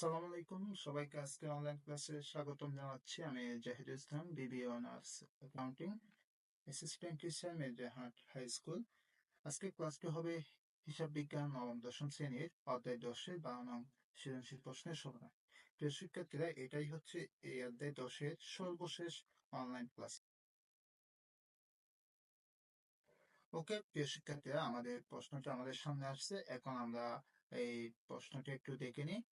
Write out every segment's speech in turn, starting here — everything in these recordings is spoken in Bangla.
আসসালামু আলাইকুম, সবাইকে আজকে অনলাইন ক্লাসে স্বাগতম জানাচ্ছি। আমি Zahidul Islam, BBA honours accounting, assistant teacher Majerhat high school. আজকে ক্লাসটি হবে হিসাব বিজ্ঞান নবম দশম শ্রেণীর অধ্যায় 10-এর 12 নং সৃজনশীল প্রশ্নের সমাধান। প্রিয় শিক্ষার্থীরা, এটাই হচ্ছে এই অধ্যায় 10-এর সর্বশেষ অনলাইন ক্লাস। ওকে প্রিয় শিক্ষার্থীরা, আমাদের প্রশ্নটা আমাদের সামনে আসছে। এখন আমরা এই প্রশ্নটি একটু দেখে নিই।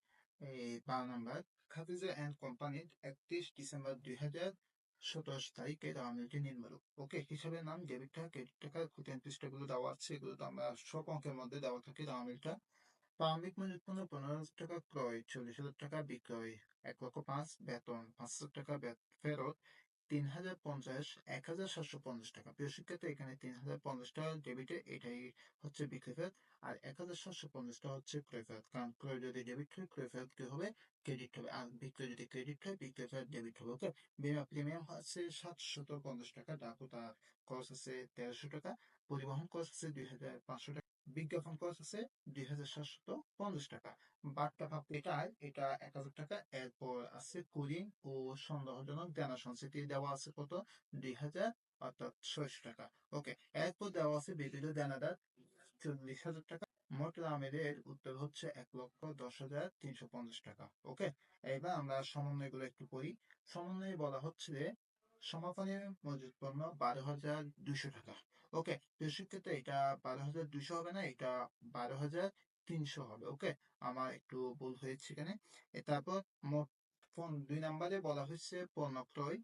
এই 12 নম্বর, খাদিজা অ্যান্ড কোম্পানির 31 ডিসেম্বর 2017 তারিখে দেওয়ানিটি নিম্নরূপ। ওকে, হিসাবের নাম ডেবিট টাকা, ক্রেডিট টাকা, খুঁটিনাটি পৃষ্ঠাগুলো দেওয়া আছে, এগুলো তো আমরা সব অঙ্কের মধ্যে দেওয়া থাকে দেওয়ানিটা। প্রারম্ভিক মজুত পণ্য 15,000 টাকা, ক্রয় 40,000 টাকা, বিক্রয় 1,05,000, বেতন 5,000 টাকা, ফেরত 3,050, 1,750 টাকা। প্রিয় শিক্ষার্থী, এখানে 3,050 টাকা ডেবিটে, এটাই হচ্ছে বিক্রয় ফেরত। আর 1,750 টাকা হচ্ছে ক্রয় ফেরত, কারণ ক্রয় যদি ডেবিট হয় ক্রয় ফেরত কি হবে, ক্রেডিট হবে। আর বিক্রয় যদি ক্রেডিট হয় বিক্রয় ফেরত ডেবিট হবে। ওকে, বিমা প্রিমিয়াম আছে 750 টাকা, ডাকুতার খরচ আছে 1,300 টাকা, পরিবহন খরচ আছে 2,500 টাকা, বিজ্ঞাপন খরচ আছে 2,750 টাকা। বার্তা প্রাপ্তি এটা 1,000 টাকা। এরপর আছে কুরিং ও সন্দেহজনক দেনা সঞ্চিতি দেওয়া আছে কত, 2,000, অর্থাৎ 600 টাকা। ওকে, এরপর দেওয়া আছে বিবিধ দেনাদার 40,000 টাকা। মোট আমেদের উত্তর হচ্ছে 1,10,350 টাকা। ওকে, এবার আমরা সমন্বয়গুলো একটু পড়ি। সমন্বয়ে বলা হচ্ছে যে সমাপনী মজুত পণ্য 12,200 টাকা। ওকে, প্রিয় শিক্ষার্থী, এটা 12,200 হবে না, এটা 12,300 হবে। ওকে, আমার একটু ভুল হয়েছে এখানে। তারপর মোট 2 নম্বরে বলা হয়েছে পণ্য ক্রয়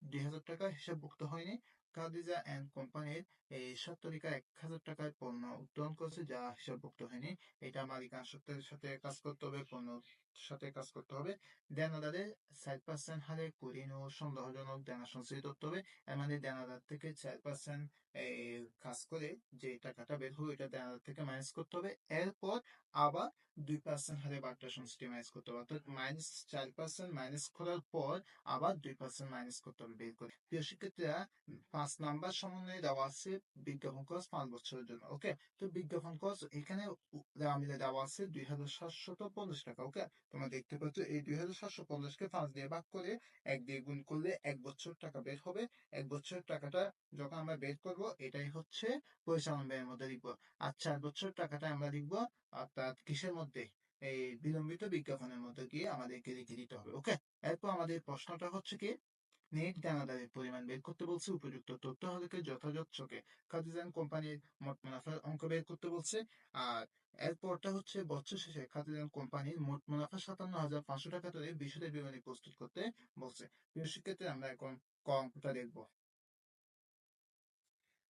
2,000 টাকা হিসাবভুক্ত হয়নি। খাদিজা অ্যান্ড কোম্পানির এই 1,000 টাকায় পণ্য উত্তোলন করেছে যা হিসাবভুক্ত হয়নি। এটা মালিকানা সত্ত্বের সাথে কাজ করতে হবে, পণ্যর সাথে কাজ করতে হবে। দেনাদারের 4% হারে কুরিন ও সন্দেহজনক দেনা সঞ্চয় করতে হবে। এর মানে দেনাদার থেকে 4% এই কাজ করে যে টাকাটা বের হবে এটা দেনাদার থেকে মাইনাস করতে হবে। এরপর আবার 2% হারে বার্তা সঞ্চয়টি মাইনাস করতে হবে, অর্থাৎ -4% মাইনাস করার পর আবার 2% মাইনাস করতে হবে বের করে। প্রিয় শিক্ষার্থীরা, 5 নাম্বার সমন্বয়ে দেওয়া আছে বিজ্ঞাপন খরচ 5 বছরের জন্য। ওকে, তো বিজ্ঞাপন খরচ এখানে মিলে দেওয়া আছে 2,750 টাকা। ওকে, তোমরা দেখতে পাচ্ছ এই 2,750-কে 5 দিয়ে ভাগ করে 1 দিয়ে গুণ করলে 1 বছর টাকা বের হবে। 1 বছর টাকাটা যখন আমরা বের করব এটাই হচ্ছে পরিচালন ব্যয়ের মধ্যে লিখবো। আর 4 বছর টাকাটা আমরা লিখবো অর্থাৎ কিসের মধ্যে, এই বিলম্বিত বিজ্ঞাপনের মধ্যে গিয়ে আমাদেরকে লিখে দিতে হবে। ওকে, এরপর আমাদের প্রশ্নটা হচ্ছে কি, নেট দানাদারের পরিমাণ বের করতে বলছে। উপযুক্ত তথ্য হলকে যথাযথ ছকে খাদিজান কোম্পানির মোট মুনাফার অঙ্ক বের করতে বলছে। আর এরপরটা হচ্ছে বছর শেষে খাদিজান কোম্পানির মোট মুনাফা 57,500 টাকা ধরে বিশদের বিবরণী প্রস্তুত করতে বলছে। প্রিয় শিক্ষার্থী, আমরা এখন ক অঙ্কটা দেখবো।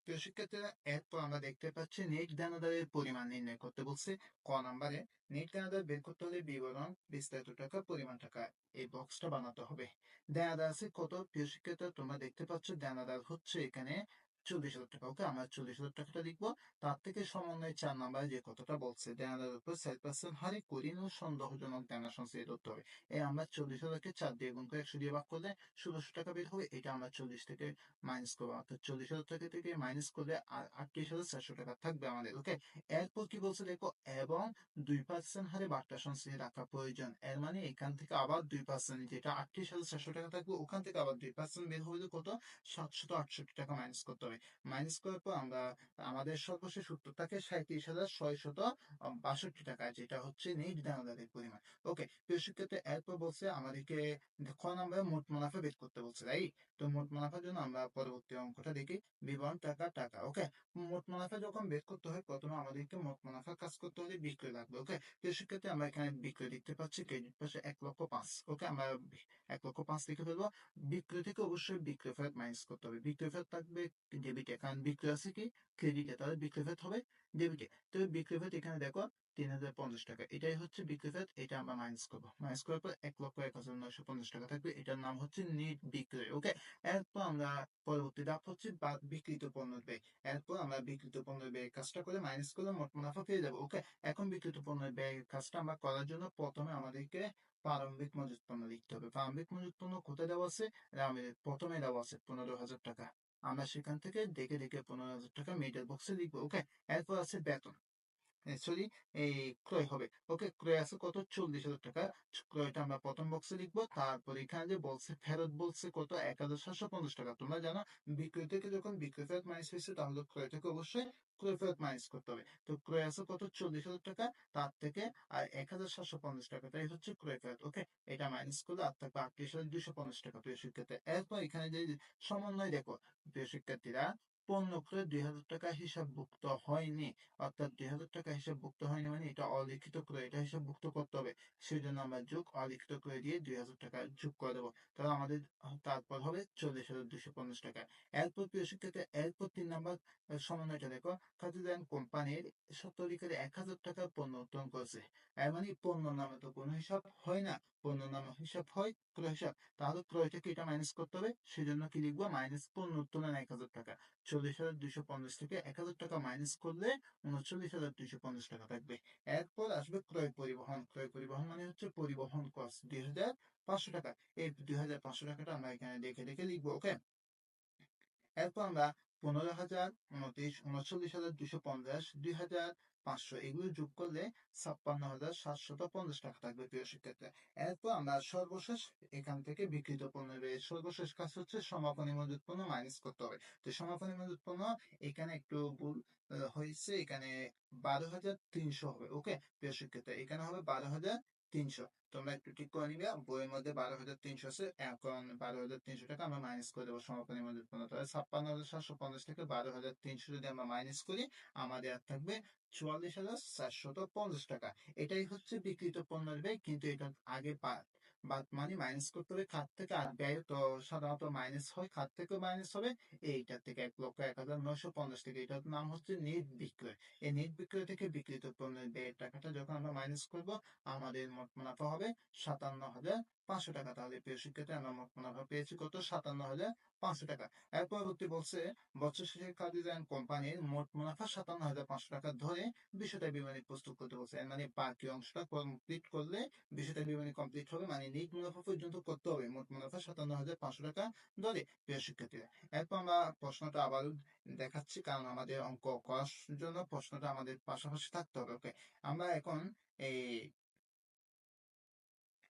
প্রিয় শিক্ষার্থীরা, এরপর আমরা দেখতে পাচ্ছি নেট দানাদারের পরিমাণ নির্ণয় করতে বলছে। ক নাম্বারে নেট দানাদার বের করতে হলে বিবরণ, বিস্তারিত টাকা, পরিমাণ টাকা, এই বক্সটা বানাতে হবে। দানাদার আছে কত, প্রিয় শিক্ষার্থীরা তোমরা দেখতে পাচ্ছ দানাদার হচ্ছে এখানে 40,000 টাকা। ওকে, আমরা 40,000 টাকাটা লিখবো। তার থেকে সমন্বয় 4 নাম্বারে যে কতটা বলছে, দানাদারের উপর 4% হারে কুরিন ও সন্দেহজনক দানা সঞ্চয় করতে হবে। এই আমরা 40,000-কে 4 দিয়ে গুণ করে 100 দিয়ে ভাগ করলে 1,600 টাকা বের হবে। এটা আমরা 40 থেকে মাইনাস করবো, অর্থাৎ 40,000 টাকা থেকে মাইনাস করলে আর 38,400 টাকা থাকবে আমাদের। ওকে, এরপর কি বলছে দেখো, এবং 2% হারে বার্তা সঞ্চয় রাখা প্রয়োজন। এর মানে এখান থেকে আবার 2%, যেটা 38,400 টাকা থাকবে ওখান থেকে আবার 2% বের হবে কত, 768 টাকা মাইনাস করতে হবে। মাইনাস করার পর আমরা আমাদের সর্বশেষ উত্তর থাকে 37,662 টাকা, যেটা হচ্ছে নেট দানাদারের পরিমাণ। ওকে, প্রিয় শিক্ষার্থী, এরপর বলছে আমাদেরকে খ নাম্বারে মোট মুনাফা বের করতে বলছে, রাইট? তো মোট মুনাফার জন্য আমরা পরবর্তী অঙ্কটা দেখি। বিবরণ টাকা টাকা। ওকে, মোট মুনাফা যখন বের করতে হয় প্রথমে আমাদেরকে মোট মুনাফা কাজ করতে হলে বিক্রয় লাগবে। ওকে, তো সেক্ষেত্রে আমরা এখানে বিক্রয় দেখতে পাচ্ছি ক্রেডিট পাশে 1,05,000। ওকে, আমরা 1,05,000 লিখে ফেলবো। বিক্রয় থেকে অবশ্যই বিক্রয় ফেরত মাইনাস করতে হবে। বিক্রয় ফেরত থাকবে ডেবিটে, কারণ বিক্রয় আছে কি ক্রেডিটে, তাহলে বিক্রয় ফেরত হবে ডেবিটে। তো বিক্রয় ফেরত এখানে দেখো 3,050 টাকা, এটাই হচ্ছে বিক্রয় ফেরত। এটা আমরা মাইনাস করবো, মাইনাস করার পর 1,01,950 টাকা থাকবে, এটার নাম হচ্ছে নেট বিক্রয়। ওকে, এরপর আমরা পরবর্তী ধাপ হচ্ছে বিক্রিত পণ্যের ব্যয়। এরপর আমরা বিক্রিত পণ্যের ব্যয় কাজটা করে মাইনাস করলে মোট মুনাফা পেয়ে যাবো। ওকে, এখন বিক্রিত পণ্যের ব্যয় কাজটা আমরা করার জন্য প্রথমে আমাদেরকে প্রারম্ভিক মজুত পণ্য লিখতে হবে। প্রারম্ভিক মজুত পণ্য কোথায় দেওয়া আছে, আমাদের প্রথমে দেওয়া আছে 15,000 টাকা। আমরা সেখান থেকে দেখে দেখে 15,000 টাকা মিডল বক্সে লিখবো। ওকে, এরপর আছে বেতন। সরি, এই ক্রয় হবে। ওকে, ক্রয় আছে কত? 40,000 টাকা। ক্রয়টা আমরা প্রথম বক্সে লিখবো। তারপর এখানে যে বলছে ফেরত, বলছে কত? 1,750 টাকা। তোমরা জানো বিক্রয় থেকে যখন বিক্রয় ফেরত মাইনাস হয়েছে, তাহলে ক্রয় থেকে অবশ্যই ক্রয় ফেরত মাইনাস করতে হবে। তো ক্রয় আছে কত? 40,000 টাকা। তার থেকে আর 1,750 টাকাটাই হচ্ছে ক্রয় ফেরত। ওকে, এটা মাইনাস করলে আর থাকবে 38,250 টাকা। প্রিয় শিক্ষার্থী, এরপর এখানে যে সমন্বয় দেখো প্রিয় শিক্ষার্থীরা, পণ্য ক্রয় 2,000 টাকা হিসাবভুক্ত হয়নি, অর্থাৎ 2,000 টাকা হিসাবভুক্ত হয়নি মানে এটা অলিখিত ক্রয়, এটা হিসাবভুক্ত করতে হবে। সেই জন্য আমরা যোগ অলিখিত ক্রয় দিয়ে 2,000 টাকা যোগ করে দেবো। তাহলে আমাদের তারপর হবে 40,250 টাকা। এরপর প্রিয় শিক্ষার্থী, এরপর 3 নম্বর সমন্বয়টা দেখো, খাদিজান কোম্পানির স্বত্বাধিকারী 1,000 টাকার পণ্য উত্তোলন করেছে। এর মানে পণ্য নামে তো কোনো হিসাব হয় না, পণ্য নামে হিসাব হয় ক্রয় হিসাব। তাহলে ক্রয় থেকে এটা মাইনাস করতে হবে। সেই জন্য কি লিখবো? মাইনাস পণ্য উত্তোলন 1,000 টাকা। 40,250 থেকে 1,000 টাকা মাইনাস করলে 39,250 টাকা থাকবে। এরপর আসবে ক্রয় পরিবহন। ক্রয় পরিবহন মানে হচ্ছে পরিবহন কস্ট 2,500 টাকা। এই 2,500 টাকাটা আমরা এখানে দেখে দেখে লিখবো। ওকে, এরপর আমরা 15,000, 29, 39,250, 2,500 এগুলো যোগ করলে 56,750 টাকা থাকবে প্রিয় শিক্ষার্থী। এরপর আমরা সর্বশেষ এখান থেকে বিক্রিত পণ্য বের, সর্বশেষ কাজ হচ্ছে সমাপনী মজুত পণ্য মাইনাস করতে হবে। তো সমাপনী মজুত পণ্য এখানে একটু ভুল হয়েছে, এখানে 12,300 হবে। ওকে প্রিয় শিক্ষার্থী, এখানে হবে 12,300। তোমরা একটু ঠিক করে নিবে, বইয়ের মধ্যে 12,300 আছে, এখন 12,300 টাকা আমরা মাইনাস করে দেবো সমাপনী মজুত পণ্য। তাহলে 56,750 থেকে 12,300 যদি আমরা মাইনাস করি, আমাদের আর থাকবে 44,450 টাকা। এটাই হচ্ছে বিক্রিত পণ্যের ব্যয়, কিন্তু এটা আগে বাদ মানে মাইনাস করতে হবে খাত থেকে। আর ব্যয় তো সাধারণত মাইনাস হয়, খাত থেকেও মাইনাস হবে। এইটার থেকে 1,01,950 থেকে, এটার নাম হচ্ছে নেট বিক্রয়। এই নেট বিক্রয় থেকে বিক্রিত পণ্যের ব্যয়ের টাকাটা যখন আমরা মাইনাস করব, আমাদের মোট মুনাফা হবে 57,500 টাকা। তাহলে প্রিয় শিক্ষার্থী, আমরা মোট মুনাফা পেয়েছি কত? 57,500 টাকা। এর পরবর্তী বলছে, বছর শেষে খাদিজান কোম্পানির মোট মুনাফা 57,500 টাকা ধরে বিষয়টা বিবরণী প্রস্তুত করতে বলছে। এর মানে বাকি অংশটা কমপ্লিট করলে বিষয়টা বিবরণী কমপ্লিট হবে, মানে নেট মুনাফা পর্যন্ত করতে হবে। মোট মুনাফা 57,500 টাকা ধরে প্রিয় শিক্ষার্থীরা। এরপর আমরা প্রশ্নটা আবার দেখাচ্ছি, কারণ আমাদের অঙ্ক করার জন্য প্রশ্নটা আমাদের পাশাপাশি থাকতে হবে। ওকে, আমরা এখন এই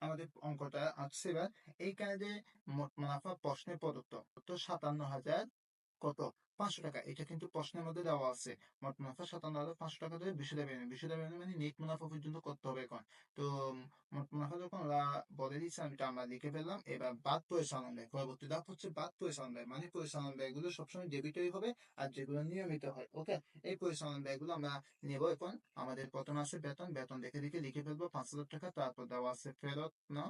আমাদের অঙ্কটা আসছে এবার। এইখানে যে মোট মুনাফা প্রশ্নে প্রদত্ত কত? 57,000 কত? 500 টাকা। এটা কিন্তু প্রশ্নের মধ্যে দেওয়া আছে। মোট মুনাফা 57,500 টাকা ধরে বিষয়টা বের হবে। বিষয়টা বের হবে মানে নেট মুনাফা পর্যন্ত করতে হবে এখন। তো মোট মুনাফা যখন ওরা বলে দিচ্ছে, আমি এটা আমরা লিখে ফেললাম। এবার বাদ পরিচালন ব্যয়, পরবর্তী ধাপ হচ্ছে বাদ পরিচালন ব্যয়। মানে পরিচালন ব্যয়গুলো সবসময় ডেবিটই হবে, আর যেগুলো নিয়মিত হয়। ওকে, এই পরিচালন ব্যয়গুলো আমরা নেব এখন। আমাদের প্রথম আছে বেতন। বেতন দেখে দেখে লিখে ফেলবো 5,000 টাকা। তারপর দেওয়া আছে ফেরত না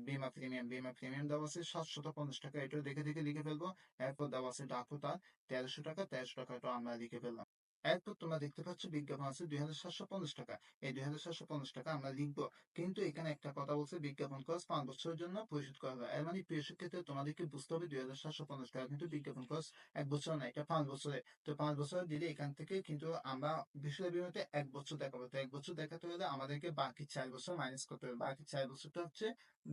বীমা প্রিমিয়াম। বীমা প্রিমিয়াম দেওয়া আছে 750 টাকা, এটাও দেখে দেখে লিখে ফেলবো। এরপর দেওয়া আছে ডাকুতা 1,300 টাকা। 1,300 টাকাটা আমরা লিখে ফেললাম। এরপর তোমরা দেখতে পাচ্ছ বিজ্ঞাপন আছে 2,750 টাকা। এই 2,750 টাকা আমরা লিখবো। কিন্তু এখানে একটা কথা বলছে, বিজ্ঞাপন খরচ 5 বছরের জন্য পরিশোধ করা হবে। এর মানে প্রিয় শিক্ষার্থী, তোমাদেরকে বুঝতে হবে 2,750 টাকা কিন্তু বিজ্ঞাপন খরচ 1 বছর না, এটা 5 বছরে। তো 5 বছর দিলে এখান থেকে কিন্তু আমরা বিষয় বিবরণীতে 1 বছর দেখাবো। তো 1 বছর দেখাতে হলে আমাদেরকে বাকি 4 বছর মাইনাস করতে হবে। বাকি 4 বছরটা হচ্ছে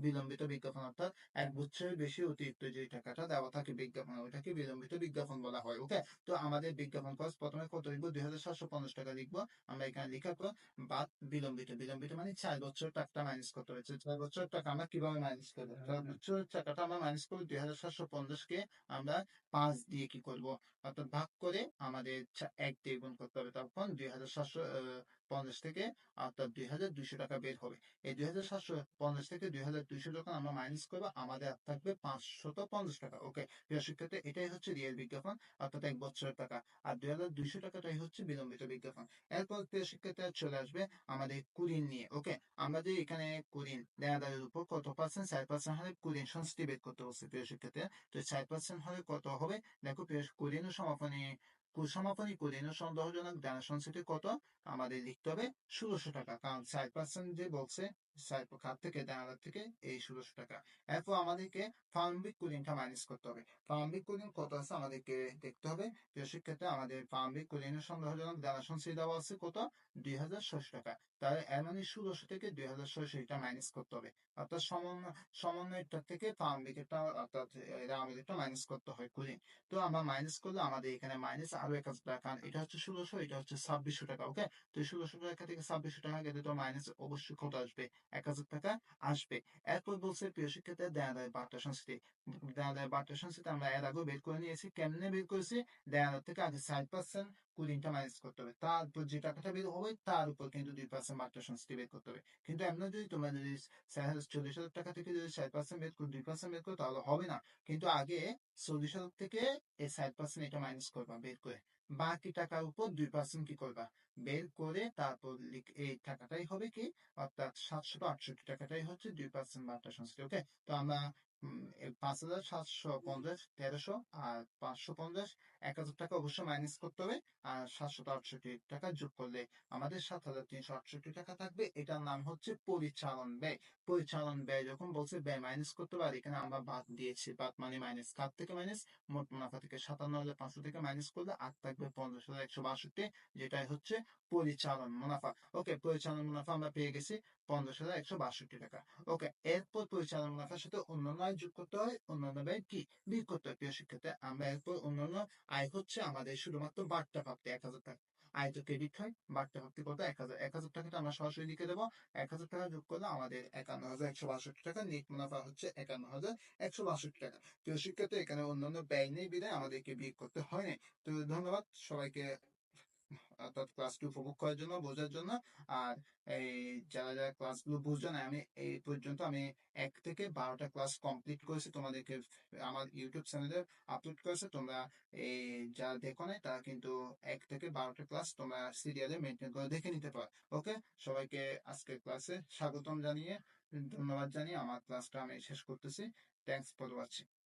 বিলম্বিত বিজ্ঞাপন, অর্থাৎ 1 বছরের বেশি অতিরিক্ত যে টাকাটা দেওয়া থাকে বিজ্ঞাপনে, ওইটাকে বিলম্বিত বিজ্ঞাপন বলা হয়। ওকে, তো আমাদের বিজ্ঞাপন খরচ প্রথমে কত লিখবো? 2,750 টাকা লিখবো। আমরা এখানে লিখার পর বাদ বিলম্বিত। বিলম্বিত মানে 4 বছর টাকাটা মাইনাস করতে হয়েছে। 4 বছর টাকা আমরা কিভাবে মাইনাস করবো? 4 বছর টাকাটা আমরা মাইনাস করবো। 2,750 কে আমরা 5 দিয়ে কি করবো? অর্থাৎ ভাগ করে আমাদের 1 দিয়ে গুণ করতে হবে। তখন 2,750 থেকে অর্থাৎ 2,200 টাকা বের হবে। এই 2,750 থেকে 2,200 যখন আমরা মাইনাস করবো, আমাদের আর থাকবে 550 টাকা। ওকে প্রিয় শিক্ষার্থী, এটাই হচ্ছে রিয়েল বিজ্ঞাপন, অর্থাৎ 1 বছরের টাকা। আর 2,200 টাকাটাই হচ্ছে বিলম্বিত বিজ্ঞাপন। এরপর প্রিয় শিক্ষার্থী চলে আসবে আমাদের কুরিন নিয়ে। ওকে, আমরা যে এখানে কুরিন দেনাদারের উপর কত পার্সেন্ট? 4% হারে কুরিন সংস্থাটি বের করতে বলছে প্রিয় শিক্ষার্থী। তো 4% হারে কত হবে? দেখো প্রিয়, কুরিন ও সমাপনী সমাপনী কুরিন ও সন্দেহজনক দেনা সঞ্চিতি কত? আমাদের লিখতে হবে 1,600 টাকা, কারণ 4% যে বলছে খাত থেকে ডান থেকে এই 1600 টাকা। এরপর আমাদেরকে প্রারম্ভিক কুলিংটা মাইনাস করতে হবে। প্রারম্ভিক কুলিং কত আছে আমাদেরকে দেখতে হবে। প্রিয় শিক্ষার্থী, আমাদের প্রারম্ভিক কুলিং এর সন্দেহজনক দানা সঞ্চয় দেওয়া আছে কত, 2600 টাকা। তাহলে এর মানে 1600 থেকে 2600 এটা মাইনাস করতে হবে। অর্থাৎ সমন্বয়টা থেকে প্রারম্ভিকটা অর্থাৎ এটা আমাদেরটা মাইনাস করতে হয় কুলিং। তো আমরা মাইনাস করলে আমাদের এখানে মাইনাস আরো 1000 টাকা, কারণ এটা হচ্ছে 1600, এটা হচ্ছে 2600 টাকা। ওকে, তো 1600 টাকা থেকে 2600 টাকা গেলে তো মাইনাস অবশ্যই কত আসবে, 1000 টাকা আসবে। এরপর বলছে প্রিয় শিক্ষার্থী দেয়াদায় বার্তা সংস্কৃতি। দেয়াদায় বার্তা সংস্কৃতি আমরা এর আগেও বের করে নিয়েছি। কেমনে বের করেছি, দেয়াদার থেকে আগে 60% কুলিংটা মাইনাস করতে হবে, তারপর যে টাকাটা বের হবে তার উপর কিন্তু 2% বার্তা সংস্কৃতি বের করতে হবে। কিন্তু এমনি যদি তোমরা যদি 40,000 টাকা থেকে যদি 60% বের করো, 2% বের করো, তাহলে হবে না। কিন্তু আগে 40,000 থেকে এই 60% এটা মাইনাস করবা বের করে, বাকি টাকার উপর 2% কি করবা বের করে, তারপর এই টাকাটাই হবে কি, অর্থাৎ 768 টাকাটাই হচ্ছে 2% বার্তা সংস্কৃতি। ওকে, তো আমরা 5,750, 1300 আর 550, 1,000 টাকা অবশ্যই মাইনাস করতে হবে। আর 768 টাকা যোগ করলে আমাদের 7,368 টাকা থাকবে। এটার নাম হচ্ছে পরিচালন ব্যয়। পরিচালন ব্যয় যখন বলছে ব্যয় মাইনাস করতে পারি, এখানে আমরা বাদ দিয়েছি, বাদ মানে মাইনাস, কার থেকে মাইনাস, মোট মুনাফা থেকে 57,500 থেকে মাইনাস করলে আর থাকবে 50,162, যেটাই হচ্ছে পরিচালন মুনাফা। ওকে, পরিচালন মুনাফা আমরা পেয়ে গেছি 50,162 টাকা। ওকে, এরপর পরিচালন মুনাফার সাথে অন্যান্য আয় যোগ করতে হয়, অন্যান্য ব্যয় কি বিয়োগ করতে হয়। প্রিয় শিক্ষার্থী, আমরা এরপর অন্যান্য আয় হচ্ছে আমাদের শুধুমাত্র বার্তা প্রাপ্তি 1,000 টাকা। আয় তো ক্রেডিট হয়, বার্তা প্রাপ্তি কত, 1,000। 1,000 টাকাটা আমরা সরাসরি লিখে দেবো। 1,000 টাকা যোগ করলে আমাদের 51,162 টাকা, নেট মুনাফা হচ্ছে 51,162 টাকা। প্রিয় শিক্ষার্থী, এখানে অন্যান্য ব্যয় নেই বিধায় আমাদেরকে বিয়োগ করতে হয় না। তো ধন্যবাদ সবাইকে, অর্থাৎ ক্লাসটি উপভোগ করার জন্য, বোঝার জন্য। আর এই যারা যারা ক্লাসগুলো বুঝছো না, আমি এই পর্যন্ত আমি 1 থেকে 12টা ক্লাস কমপ্লিট করেছি তোমাদেরকে, আমার ইউটিউব চ্যানেলে আপলোড করেছে। তোমরা এই যারা দেখো নাই তারা কিন্তু 1 থেকে 12টা ক্লাস তোমরা সিরিয়ালে মেনটেন করে দেখে নিতে পারো। ওকে, সবাইকে আজকের ক্লাসে স্বাগতম জানিয়ে, ধন্যবাদ জানিয়ে আমার ক্লাসটা আমি শেষ করতেছি। Thanks for watching.